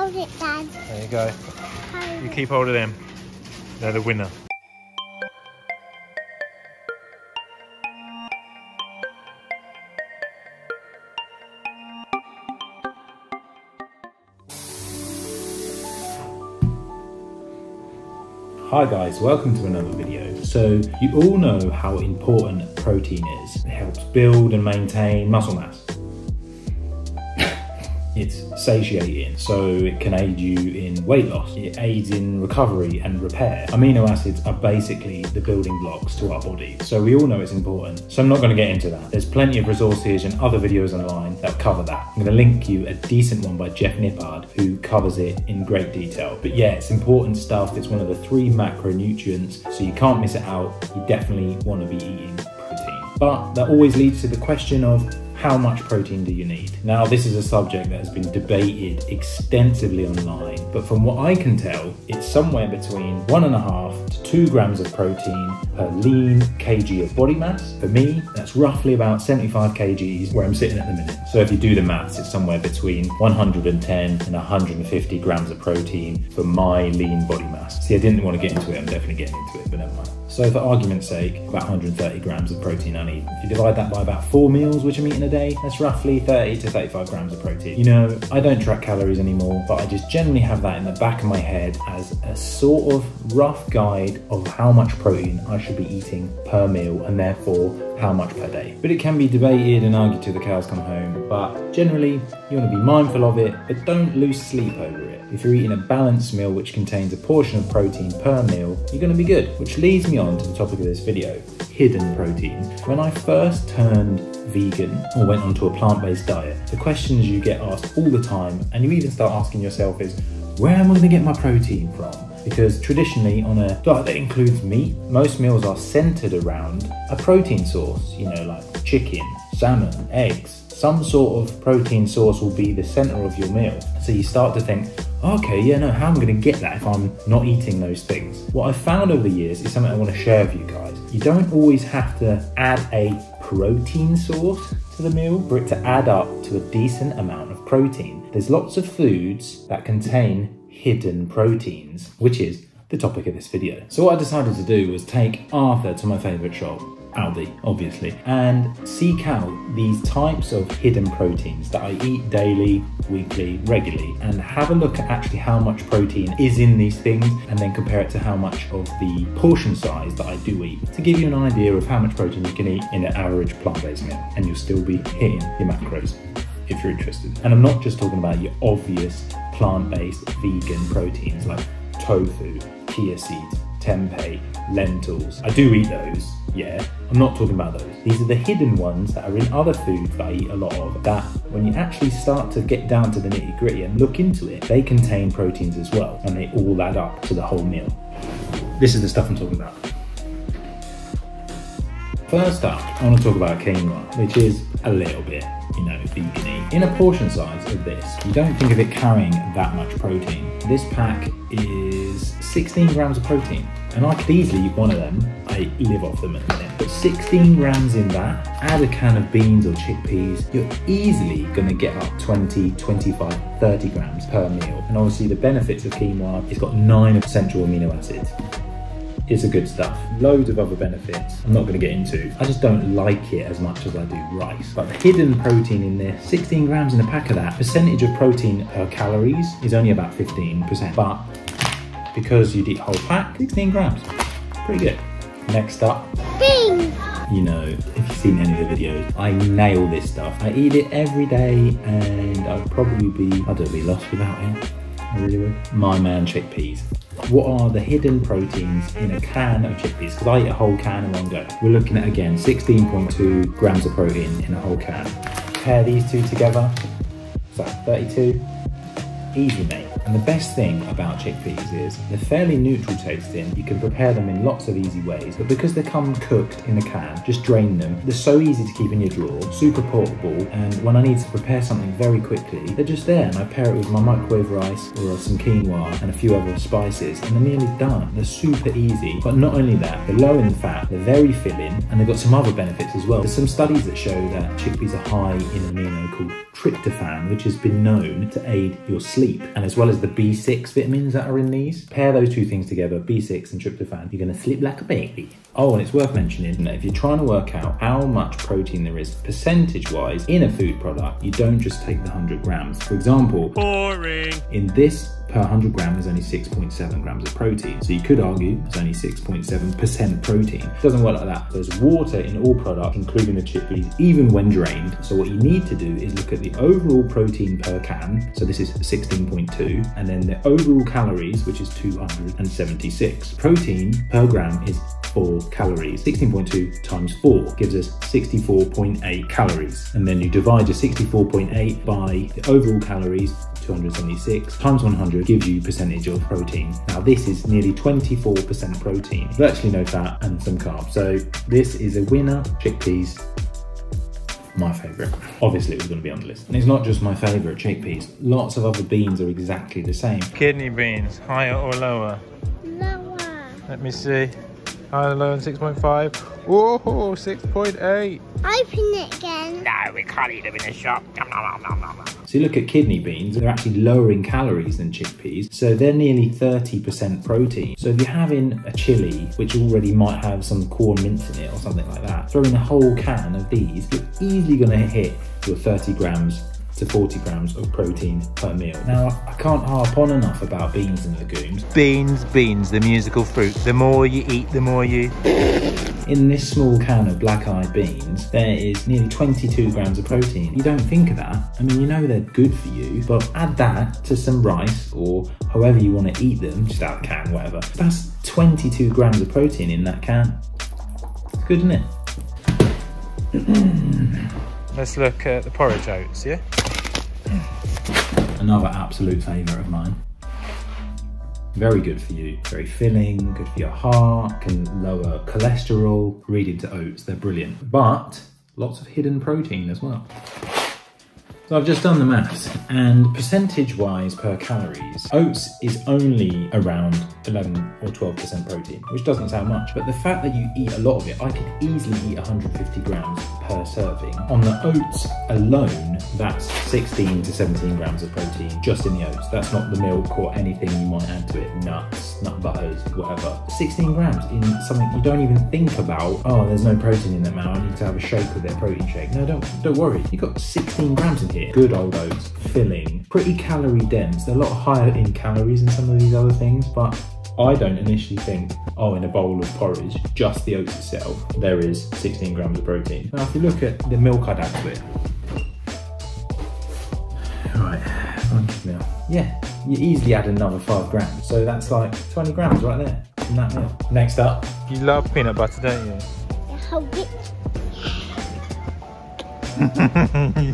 Hold it, Dad. There you go. You keep hold of them. They're the winner. Hi guys, welcome to another video. So you all know how important protein is. It helps build and maintain muscle mass. It's satiating, so it can aid you in weight loss. It aids in recovery and repair. Amino acids are basically the building blocks to our body, so we all know it's important. So I'm not going to get into that. There's plenty of resources and other videos online that cover that. I'm going to link you a decent one by Jeff Nippard who covers it in great detail. But yeah, it's important stuff. It's one of the 3 macronutrients, so you can't miss it out. You definitely want to be eating protein. But that always leads to the question of, how much protein do you need? Now, this is a subject that has been debated extensively online, but from what I can tell, it's somewhere between 1.5 to 2 grams of protein per lean kg of body mass. For me, that's roughly about 75 kgs where I'm sitting at the minute. So if you do the maths, it's somewhere between 110 and 150 grams of protein for my lean body mass. See, I didn't want to get into it, I'm definitely getting into it, but never mind. So for argument's sake, about 130 grams of protein I need. If you divide that by about 4 meals, which I'm eating a day, that's roughly 30 to 35 grams of protein. You know, I don't track calories anymore, but I just generally have that in the back of my head as a sort of rough guide of how much protein I should be eating per meal and therefore how much per day. But it can be debated and argued till the cows come home, but generally you want to be mindful of it, but don't lose sleep over it. If you're eating a balanced meal which contains a portion of protein per meal, you're going to be good. Which leads me on to the topic of this video, hidden protein. When I first turned vegan or went onto a plant-based diet, the questions you get asked all the time, and you even start asking yourself is, where am I going to get my protein from? Because traditionally on a diet that includes meat, most meals are centered around a protein source, you know, like chicken, salmon, eggs. Some sort of protein source will be the center of your meal. So you start to think, okay, yeah, no, how am I going to get that if I'm not eating those things? What I've found over the years is something I want to share with you guys. You don't always have to add a protein source to the meal for it to add up to a decent amount of protein. There's lots of foods that contain hidden proteins, which is the topic of this video. So what I decided to do was take Arthur to my favorite shop, Aldi, obviously, and seek out these types of hidden proteins that I eat daily, weekly, regularly, and have a look at actually how much protein is in these things and then compare it to how much of the portion size that I do eat to give you an idea of how much protein you can eat in an average plant-based meal, and you'll still be hitting your macros if you're interested. And I'm not just talking about your obvious plant-based vegan proteins like tofu, chia seeds, tempeh, lentils. I do eat those, yeah. I'm not talking about those. These are the hidden ones that are in other foods that I eat a lot of, that when you actually start to get down to the nitty gritty and look into it, they contain proteins as well, and they all add up to the whole meal. This is the stuff I'm talking about. First up, I want to talk about quinoa, which is a little bit, you know, vegan-y. In a portion size of this, you don't think of it carrying that much protein. This pack is 16 grams of protein, and I could easily eat one of them. I live off them at the minute. But 16 grams in that, add a can of beans or chickpeas, you're easily going to get up 20, 25, 30 grams per meal. And obviously the benefits of quinoa, it's got 9 essential amino acids. It's a good stuff. Loads of other benefits I'm not going to get into. I just don't like it as much as I do rice. But the hidden protein in there, 16 grams in a pack of that, percentage of protein per calories is only about 15%. But because you'd eat a whole pack, 16 grams, pretty good. Next up, Beans. You know, if you've seen any of the videos, I nail this stuff. I eat it every day and I'd probably be, I don't be lost without it. I really would. My man, chickpeas. What are the hidden proteins in a can of chickpeas? Because I eat a whole can in one go. We're looking at, again, 16.2 grams of protein in a whole can. Pair these two together, so 32. Easy, mate. And the best thing about chickpeas is they're fairly neutral tasting. You can prepare them in lots of easy ways, but because they come cooked in a can, just drain them. They're so easy to keep in your drawer, super portable, and when I need to prepare something very quickly, they're just there, and I pair it with my microwave rice or some quinoa and a few other spices, and they're nearly done. They're super easy, but not only that, they're low in fat, they're very filling, and they've got some other benefits as well. There's some studies that show that chickpeas are high in an amino called tryptophan, which has been known to aid your sleep sleep. And as well as the B6 vitamins that are in these, pair those two things together, B6 and tryptophan, you're gonna sleep like a baby. Oh, and it's worth mentioning that if you're trying to work out how much protein there is percentage-wise in a food product, you don't just take the 100 grams. For example, boring. In this, per 100 gram is only 6.7 grams of protein. So you could argue it's only 6.7% protein. It doesn't work like that. There's water in all products, including the chickpeas, even when drained. So what you need to do is look at the overall protein per can. So this is 16.2, and then the overall calories, which is 276. Protein per gram is 4 calories. 16.2 times 4 gives us 64.8 calories. And then you divide your 64.8 by the overall calories, 276, times 100 gives you percentage of protein. Now this is nearly 24% protein, virtually no fat and some carbs. So this is a winner. Chickpeas, my favourite. Obviously it was going to be on the list. And it's not just my favourite, chickpeas. Lots of other beans are exactly the same. Kidney beans, higher or lower? Lower. Let me see. Higher or lower than 6.5? Whoa, 6.8. Open it again. No, we can't eat them in the shop. So you look at kidney beans, they're actually lower in calories than chickpeas, so they're nearly 30% protein. So if you're having a chili, which already might have some corn mince in it or something like that, throw in a whole can of these, you're easily going to hit your 30 grams to 40 grams of protein per meal. Now, I can't harp on enough about beans and legumes. Beans, the musical fruit. The more you eat, the more you... In this small can of black-eyed beans, there is nearly 22 grams of protein. You don't think of that. I mean, you know they're good for you, but add that to some rice or however you want to eat them, just out of the can, whatever. That's 22 grams of protein in that can. It's good, isn't it? Let's look at the porridge oats, yeah? Another absolute favourite of mine. Very good for you, very filling, good for your heart, can lower cholesterol. Read into oats, they're brilliant. But lots of hidden protein as well. So I've just done the maths, and percentage-wise per calories, oats is only around 11 or 12% protein, which doesn't sound much. But the fact that you eat a lot of it, I could easily eat 150 grams per serving. On the oats alone, that's 16 to 17 grams of protein just in the oats. That's not the milk or anything you might add to it, nuts, nut butters, whatever. 16 grams in something you don't even think about. Oh, there's no protein in that now, I need to have a shake with it, a protein shake. No, don't worry. You've got 16 grams in here. Good old oats, filling, pretty calorie dense. They're a lot higher in calories than some of these other things, but I don't initially think, oh, in a bowl of porridge, just the oats itself, there is 16 grams of protein. Now, if you look at the milk I'd add to it, right, 100 ml. Yeah, you easily add another 5 grams. So that's like 20 grams right there in that milk. Next up. You love peanut butter, don't you? Hold it.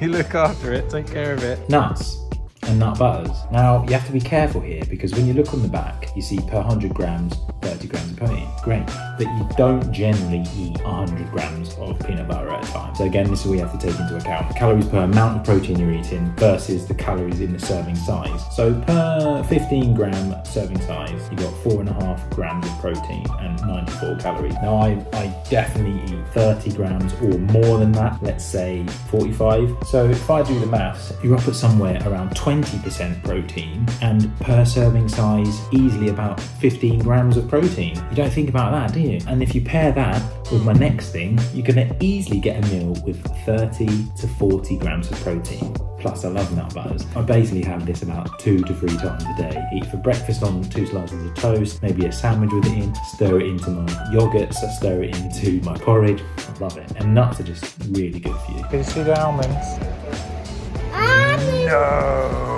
You look after it, take care of it. Nuts and nut butters. Now, you have to be careful here because when you look on the back, you see per 100 grams, 30 grams of protein. Great. But you don't generally eat 100 grams of peanut butter at a time. So again, this is what you have to take into account. Calories per amount of protein you're eating versus the calories in the serving size. So per 15 gram serving size, you got 4.5 grams of protein and 94 calories. Now, I definitely eat 30 grams or more than that, let's say 45. So if I do the maths, you're up at somewhere around 20% protein and per serving size, easily about 15 grams of protein. You don't think about that, do you? And if you pair that with my next thing, you're gonna easily get a meal with 30 to 40 grams of protein. Plus, I love nut butters. I basically have this about 2 to 3 times a day. Eat for breakfast on 2 slices of toast, maybe a sandwich with it in, stir it into my yogurts, I stir it into my porridge. I love it. And nuts are just really good for you. Can you see the almonds? No.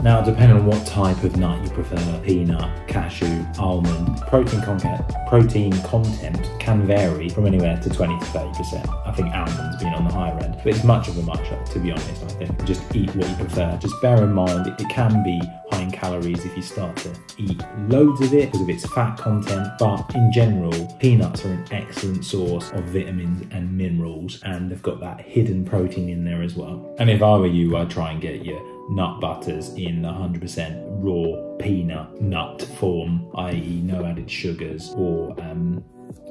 Now, depending on what type of nut you prefer, peanut, cashew, almond, protein content can vary from anywhere to 20 to 30%. I think almonds being on the higher end, but it's much of a much-up, to be honest, I think. Just eat what you prefer. Just bear in mind, it can be high in calories if you start to eat loads of it because of its fat content, but in general, peanuts are an excellent source of vitamins and minerals, and they've got that hidden protein in there as well. And if I were you, I'd try and get your nut butters in 100% raw peanut nut form, i.e. no added sugars or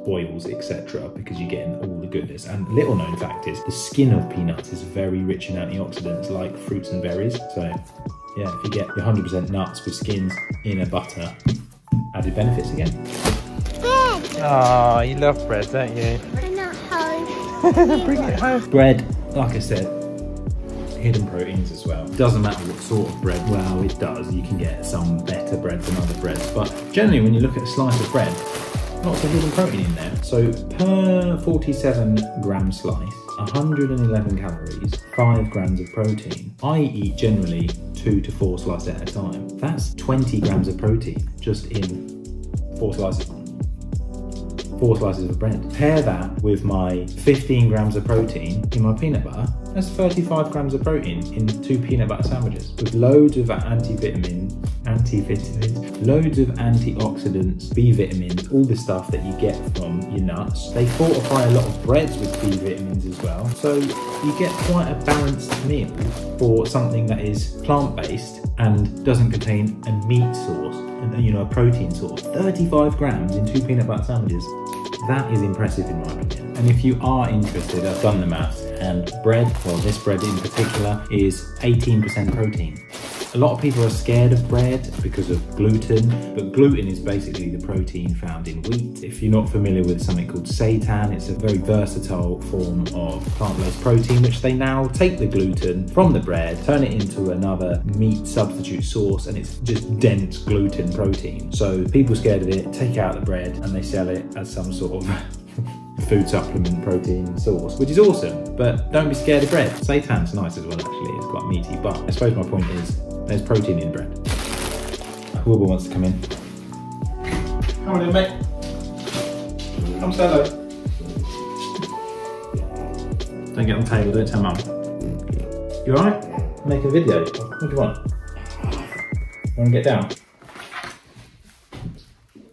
oils, etc., because you're getting all the goodness. And little known fact is the skin of peanuts is very rich in antioxidants like fruits and berries. So yeah, if you get your 100% nuts with skins in a butter, added benefits again. Bread. Oh, you love bread, don't you? I'm not home. Bring it home. Bread, like I said, hidden proteins as well. Doesn't matter what sort of bread. Well, it does. You can get some better bread than other breads, but generally when you look at a slice of bread, lots of hidden protein in there. So per 47 gram slice, 111 calories, 5 grams of protein. I eat generally 2 to 4 slices at a time. That's 20 grams of protein just in 4 slices of bread. Pair that with my 15 grams of protein in my peanut butter, that's 35 grams of protein in 2 peanut butter sandwiches with loads of anti-vitamins, loads of antioxidants, B vitamins, all the stuff that you get from your nuts. They fortify a lot of breads with B vitamins as well. So you get quite a balanced meal for something that is plant-based and doesn't contain a meat source and, you know, a protein source. 35 grams in 2 peanut butter sandwiches. That is impressive in my opinion. And if you are interested, I've done the maths, and bread, well this bread in particular, is 18% protein. A lot of people are scared of bread because of gluten, but gluten is basically the protein found in wheat. If you're not familiar with something called seitan, it's a very versatile form of plant-based protein, which they now take the gluten from the bread, turn it into another meat substitute source, and it's just dense gluten protein. So people scared of it take out the bread and they sell it as some sort of food supplement protein source, which is awesome, but don't be scared of bread. Seitan's nice as well actually, it's quite meaty, but I suppose my point is there's protein in bread. Whoever wants to come in. Come on in, mate. Come say hello. Don't get on the table, don't tell mum. You alright? Make a video. What do you want? You want to get down?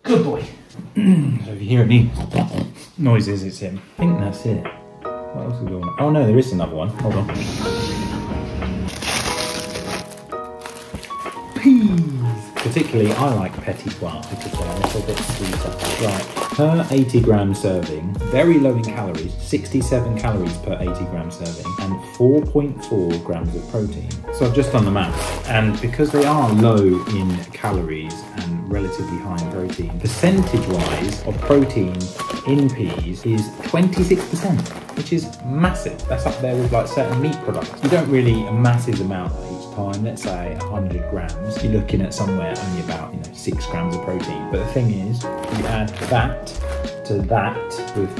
Good boy. So if you hear any noises, it's him. I think that's it. What else is going on? Oh no, there is another one. Hold on. Peas. Particularly, I like petit pois because they're a little bit sweeter. Right, per 80 gram serving, very low in calories, 67 calories per 80 gram serving, and 4.4 grams of protein. So I've just done the maths, and because they are low in calories and relatively high in protein, percentage-wise of protein in peas is 26%, which is massive. That's up there with like certain meat products. You don't really a massive amount each time. Let's say 100 grams, you're looking at somewhere only about 6 grams of protein. But the thing is, you add that to that with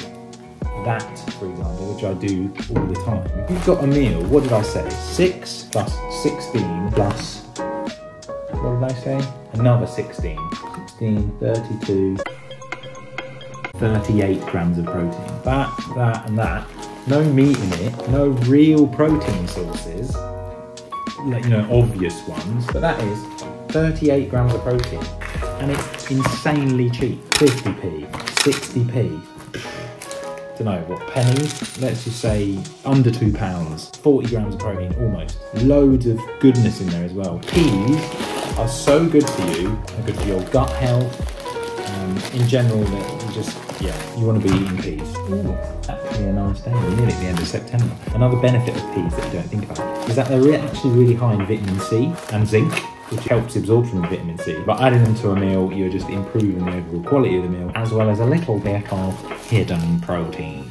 that, for example, which I do all the time. You've got a meal, what did I say? 6 plus 16 plus, what did I say? Another 16. 16, 32, 38 grams of protein. That, and that. No meat in it, no real protein sources, like, obvious ones, but that is 38 grams of protein. And it's insanely cheap. 50p, 60p. Don't know, what, pennies? Let's just say under £2, 40 grams of protein, almost. Loads of goodness in there as well. Peas are so good for you, they're good for your gut health. In general, you want to be eating peas. Ooh, actually a nice day, we're nearly at the end of September. Another benefit of peas that you don't think about is that they're actually really high in vitamin C and zinc, which helps absorption of vitamin C. By adding them to a meal, you're just improving the overall quality of the meal, as well as a little bit of hidden protein.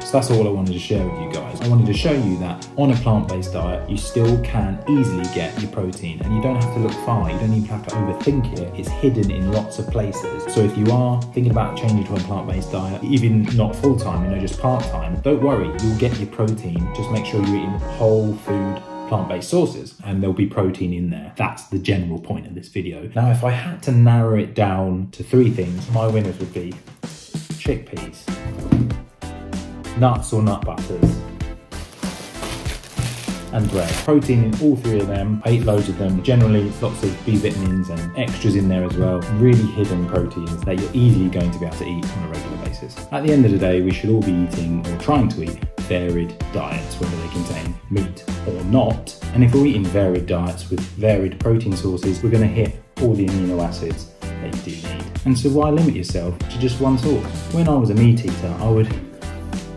So that's all I wanted to share with you guys. I wanted to show you that on a plant-based diet, you still can easily get your protein, and you don't have to look far. You don't even have to overthink it. It's hidden in lots of places. So if you are thinking about changing to a plant-based diet, even not full-time, just part-time, don't worry, you'll get your protein. Just make sure you're eating whole food, plant-based sources, and there'll be protein in there. That's the general point of this video. Now, if I had to narrow it down to 3 things, my winners would be chickpeas, nuts or nut butters, and bread. Protein in all 3 of them. I eat loads of them. Generally, lots of B vitamins and extras in there as well. Really hidden proteins that you're easily going to be able to eat on a regular basis. At the end of the day, we should all be eating or trying to eat varied diets, whether they contain meat or not. And if we're eating varied diets with varied protein sources, we're going to hit all the amino acids that you do need. And so why limit yourself to just one source? When I was a meat eater, I would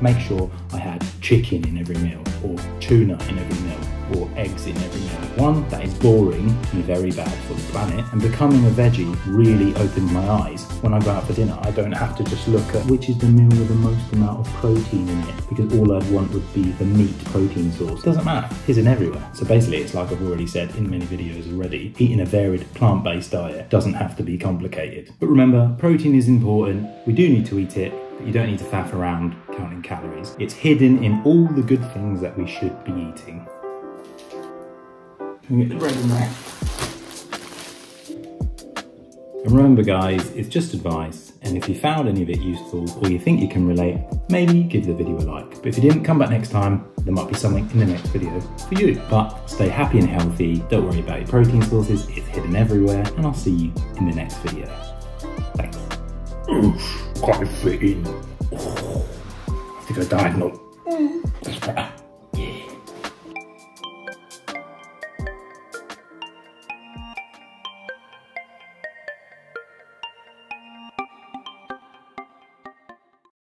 make sure I had chicken in every meal, or tuna in every meal, or eggs in every meal. One, that is boring and very bad for the planet, and becoming a veggie really opened my eyes. When I go out for dinner, I don't have to just look at which is the meal with the most amount of protein in it, because all I'd want would be the meat protein source. Doesn't matter, it's in everywhere. So basically, it's like I've already said in many videos already, eating a varied plant-based diet doesn't have to be complicated. But remember, protein is important, we do need to eat it, but you don't need to faff around counting calories. It's hidden in all the good things that we should be eating. Can we get the bread in there? And remember guys, it's just advice, and if you found any of it useful or you think you can relate, maybe give the video a like. But if you didn't, come back next time, there might be something in the next video for you. But stay happy and healthy, don't worry about your protein sources, it's hidden everywhere, and I'll see you in the next video. Thanks. Oof, quite fitting. I think I died, no. That's better.